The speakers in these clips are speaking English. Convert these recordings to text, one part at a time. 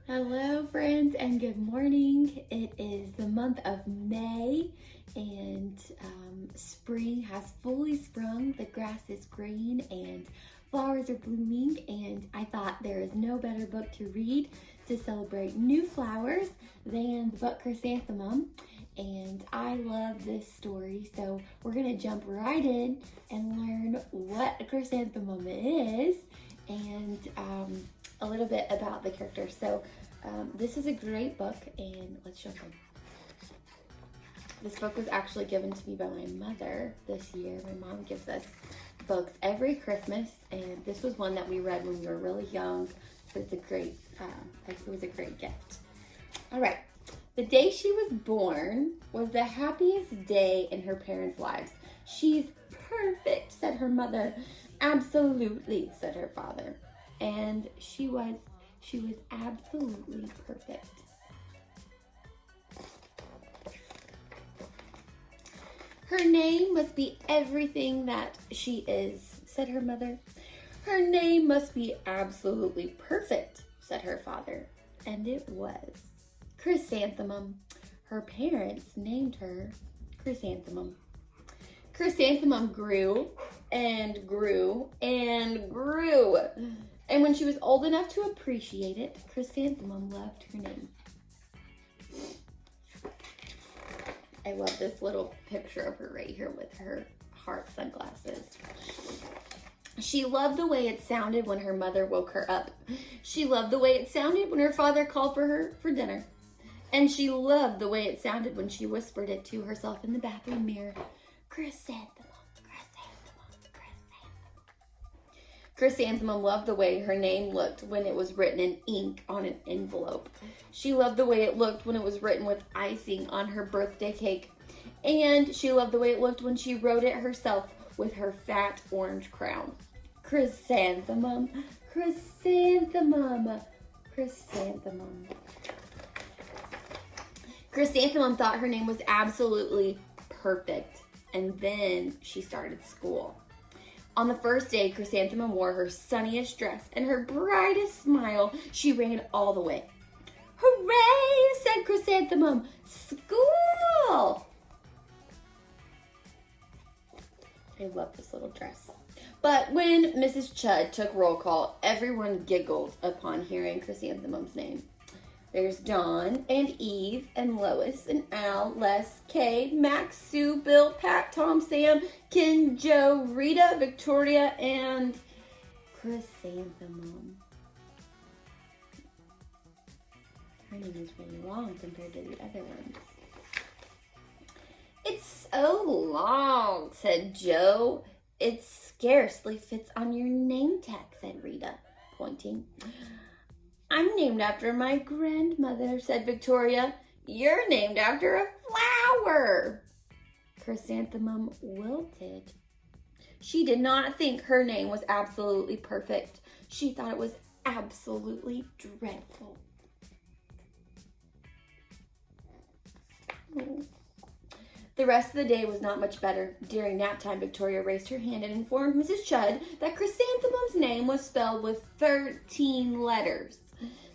Hello friends and good morning. It is the month of May and spring has fully sprung. The grass is green and flowers are blooming, and I thought there is no better book to read to celebrate new flowers than the book Chrysanthemum. And I love this story, so we're gonna jump right in and learn what a chrysanthemum is and a little bit about the character. So this is a great book, and let's jump in. This book was actually given to me by my mother this year. My mom gives us books every Christmas, and this was one that we read when we were really young. So it's a great, it was a great gift. All right, the day she was born was the happiest day in her parents' lives. She's perfect, said her mother. Absolutely, said her father. And she was absolutely perfect. Her name must be everything that she is, said her mother. Her name must be absolutely perfect, said her father. And it was. Chrysanthemum. Her parents named her Chrysanthemum. Chrysanthemum grew and grew and grew. And when she was old enough to appreciate it, Chrysanthemum loved her name. I love this little picture of her right here with her heart sunglasses. She loved the way it sounded when her mother woke her up. She loved the way it sounded when her father called for her for dinner. And she loved the way it sounded when she whispered it to herself in the bathroom mirror. Chrysanthemum, chrysanthemum, chrysanthemum. Chrysanthemum loved the way her name looked when it was written in ink on an envelope. She loved the way it looked when it was written with icing on her birthday cake. And she loved the way it looked when she wrote it herself with her fat orange crown. Chrysanthemum, chrysanthemum, chrysanthemum. Chrysanthemum thought her name was absolutely perfect. And then she started school. On the first day, Chrysanthemum wore her sunniest dress and her brightest smile. She ran all the way. Hooray, said Chrysanthemum. School! I love this little dress. But when Mrs. Chudd took roll call, everyone giggled upon hearing Chrysanthemum's name. There's Dawn and Eve and Lois and Al, Les, Kay, Max, Sue, Bill, Pat, Tom, Sam, Ken, Joe, Rita, Victoria, and Chrysanthemum. Her name is really long compared to the other ones. It's so long, said Joe. It scarcely fits on your name tag, said Rita, pointing. I'm named after my grandmother, said Victoria. You're named after a flower. Chrysanthemum wilted. She did not think her name was absolutely perfect. She thought it was absolutely dreadful. The rest of the day was not much better. During nap time, Victoria raised her hand and informed Mrs. Chudd that Chrysanthemum's name was spelled with 13 letters.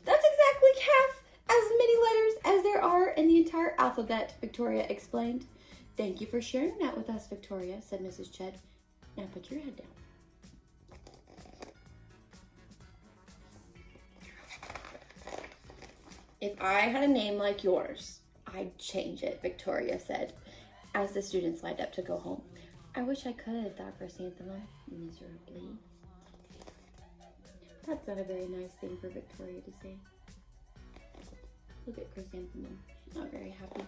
That's exactly half as many letters as there are in the entire alphabet, Victoria explained. Thank you for sharing that with us, Victoria, said Mrs. Chudd. Now put your head down. If I had a name like yours, I'd change it, Victoria said, as the students lined up to go home. I wish I could, thought Chrysanthemum miserably. That's not a very nice thing for Victoria to say. Look at Chrysanthemum. She's not very happy.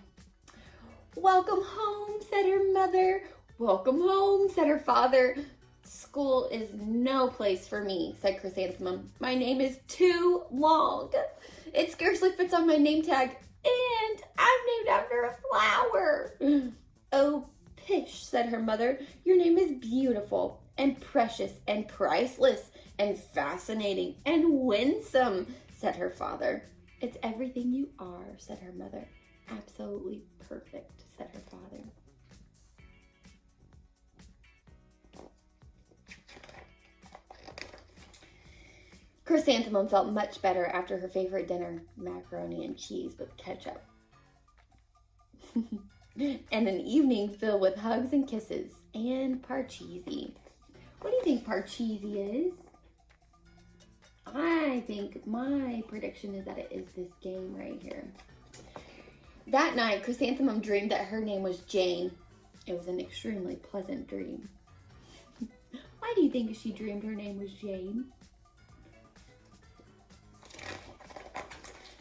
Welcome home, said her mother. Welcome home, said her father. School is no place for me, said Chrysanthemum. My name is too long. It scarcely fits on my name tag, and I'm named after a flower. Oh, pish, said her mother. Your name is beautiful and precious and priceless and fascinating and winsome, said her father. It's everything you are, said her mother. Absolutely perfect, said her father. Chrysanthemum felt much better after her favorite dinner, macaroni and cheese with ketchup. And an evening filled with hugs and kisses and parcheesi. What do you think parcheesi is? I think my prediction is that it is this game right here. That night, Chrysanthemum dreamed that her name was Jane. It was an extremely pleasant dream. Why do you think she dreamed her name was Jane?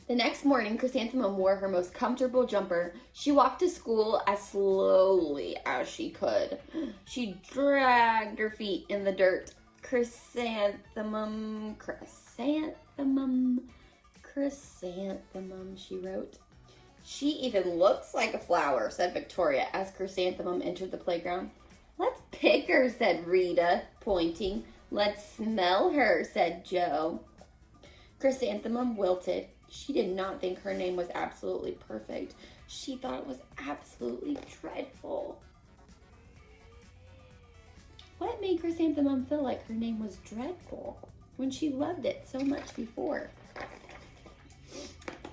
The next morning, Chrysanthemum wore her most comfortable jumper. She walked to school as slowly as she could. She dragged her feet in the dirt. Chrysanthemum, chrysanthemum, chrysanthemum, she wrote. She even looks like a flower, said Victoria as Chrysanthemum entered the playground. Let's pick her, said Rita, pointing. Let's smell her, said Joe. Chrysanthemum wilted. She did not think her name was absolutely perfect. She thought it was absolutely dreadful. What made Chrysanthemum feel like her name was dreadful when she loved it so much before?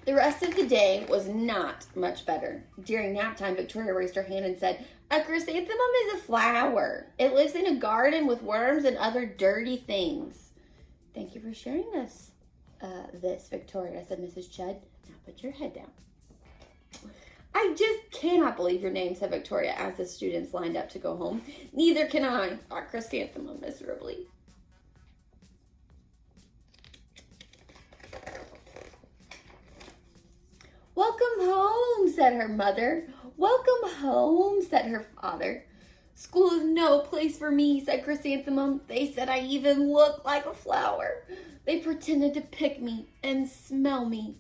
The rest of the day was not much better. During nap time, Victoria raised her hand and said, "A chrysanthemum is a flower. It lives in a garden with worms and other dirty things." "Thank you for sharing this, Victoria," said Mrs. Judd. "Now put your head down." "I just cannot believe your name," said Victoria as the students lined up to go home. "Neither can I," thought Chrysanthemum miserably. "Welcome home," said her mother. "Welcome home," said her father. "School is no place for me," said Chrysanthemum. "They said I even look like a flower. They pretended to pick me and smell me."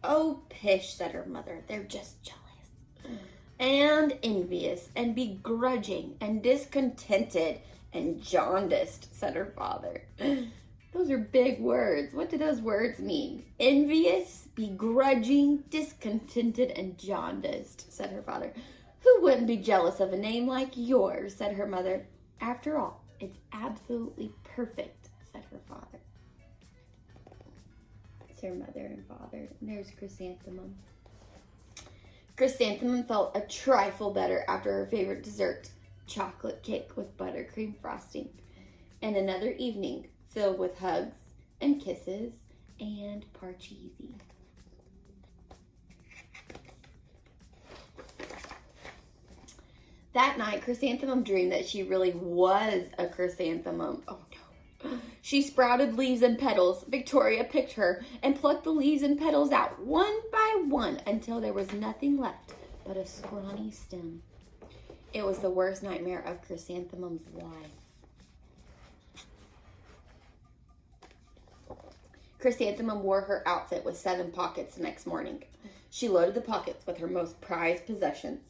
"Oh, pish," said her mother. "They're just jealous and envious and begrudging and discontented and jaundiced," said her father. Those are big words. What do those words mean? Envious, begrudging, discontented, and jaundiced, said her father. "Who wouldn't be jealous of a name like yours?" said her mother. "After all, it's absolutely perfect," said her father. It's her mother and father. And there's Chrysanthemum. Chrysanthemum felt a trifle better after her favorite dessert, chocolate cake with buttercream frosting, and another evening filled with hugs and kisses and parcheesi. That night, Chrysanthemum dreamed that she really was a chrysanthemum. Oh no. She sprouted leaves and petals. Victoria picked her and plucked the leaves and petals out one by one until there was nothing left but a scrawny stem. It was the worst nightmare of Chrysanthemum's life. Chrysanthemum wore her outfit with 7 pockets the next morning. She loaded the pockets with her most prized possessions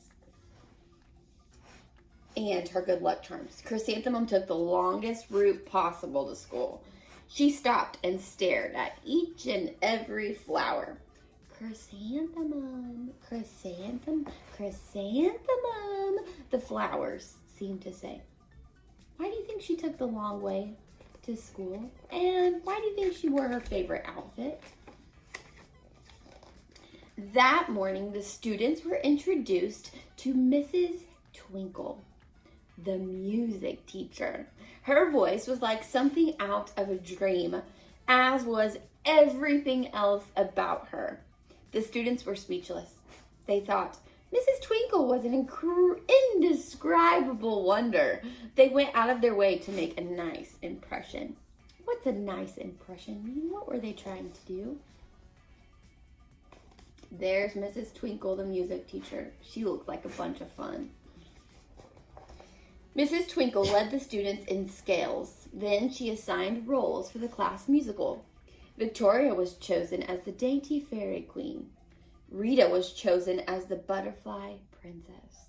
and her good luck charms. Chrysanthemum took the longest route possible to school. She stopped and stared at each and every flower. "Chrysanthemum, chrysanthemum, chrysanthemum," the flowers seemed to say. Why do you think she took the long way to school? And why do you think she wore her favorite outfit? That morning, the students were introduced to Mrs. Twinkle, the music teacher. Her voice was like something out of a dream, as was everything else about her. The students were speechless. They thought Mrs. Twinkle was an indescribable wonder. They went out of their way to make a nice impression. What's a nice impression mean? What were they trying to do? There's Mrs. Twinkle, the music teacher. She looked like a bunch of fun. Mrs. Twinkle led the students in scales. Then she assigned roles for the class musical. Victoria was chosen as the dainty fairy queen. Rita was chosen as the butterfly princess.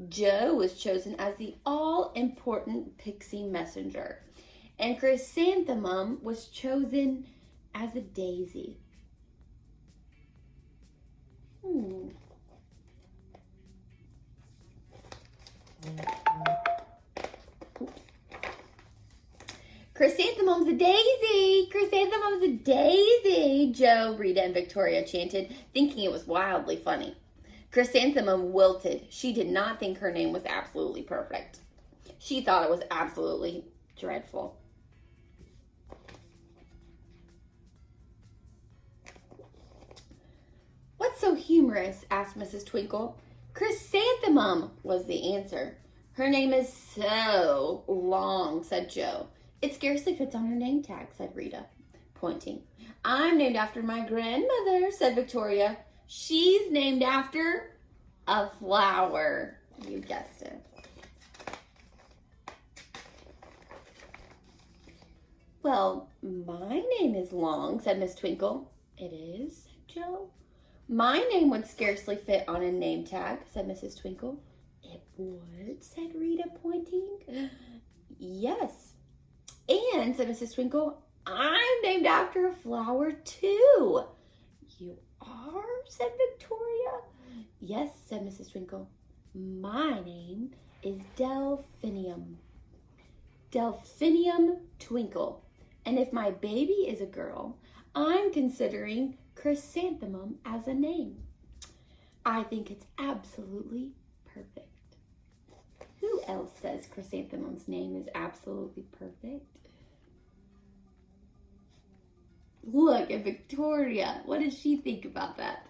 Joe was chosen as the all-important pixie messenger. And Chrysanthemum was chosen as a daisy. Chrysanthemum's a daisy! Chrysanthemum's a daisy! Joe, Rita, and Victoria chanted, thinking it was wildly funny. Chrysanthemum wilted. She did not think her name was absolutely perfect. She thought it was absolutely dreadful. What's so humorous? Asked Mrs. Twinkle. Chrysanthemum was the answer. Her name is so long, said Joe. It scarcely fits on her name tag, said Rita, pointing. I'm named after my grandmother, said Victoria. She's named after a flower. You guessed it. Well, my name is Long, said Miss Twinkle. It is, said Joe. My name would scarcely fit on a name tag, said Mrs. Twinkle. It would, said Rita, pointing. Yes. And, said Mrs. Twinkle, I'm named after a flower, too. You are, said Victoria. Yes, said Mrs. Twinkle. My name is Delphinium. Delphinium Twinkle. And if my baby is a girl, I'm considering Chrysanthemum as a name. I think it's absolutely perfect. Who else says Chrysanthemum's name is absolutely perfect? Look at Victoria. What did she think about that?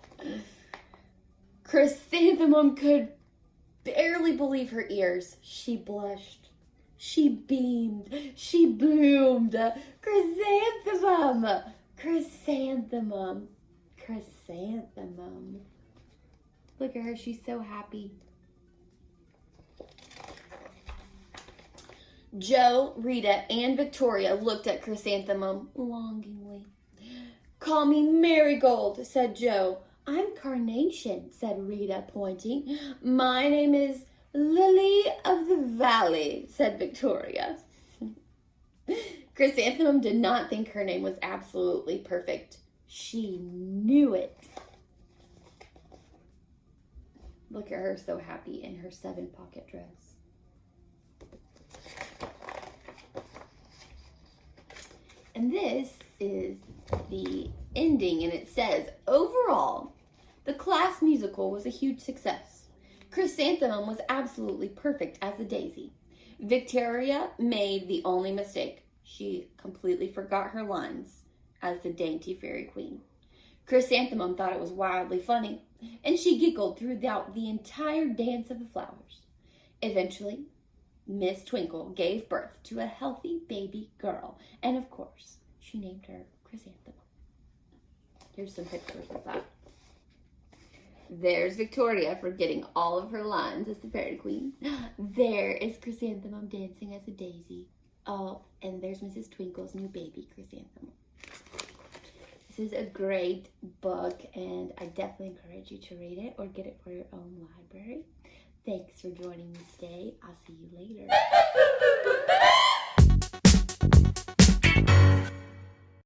Chrysanthemum could barely believe her ears. She blushed. She beamed. She bloomed. Chrysanthemum! Chrysanthemum! Chrysanthemum! Look at her. She's so happy. Joe, Rita, and Victoria looked at Chrysanthemum longingly. Call me Marigold, said Joe. I'm Carnation, said Rita, pointing. My name is Lily of the Valley, said Victoria. Chrysanthemum did not think her name was absolutely perfect. She knew it. Look at her, so happy in her 7-pocket dress. And this is the ending, and it says, overall, the class musical was a huge success. Chrysanthemum was absolutely perfect as a daisy. Victoria made the only mistake. She completely forgot her lines as the dainty fairy queen. Chrysanthemum thought it was wildly funny, and she giggled throughout the entire dance of the flowers. Eventually, Miss Twinkle gave birth to a healthy baby girl, and of course, she named her Chrysanthemum. Here's some pictures of that. There's Victoria forgetting all of her lines as the fairy queen. There is Chrysanthemum dancing as a daisy. Oh, and there's Mrs. Twinkle's new baby, Chrysanthemum. This is a great book, and I definitely encourage you to read it or get it for your own library. Thanks for joining me today. I'll see you later.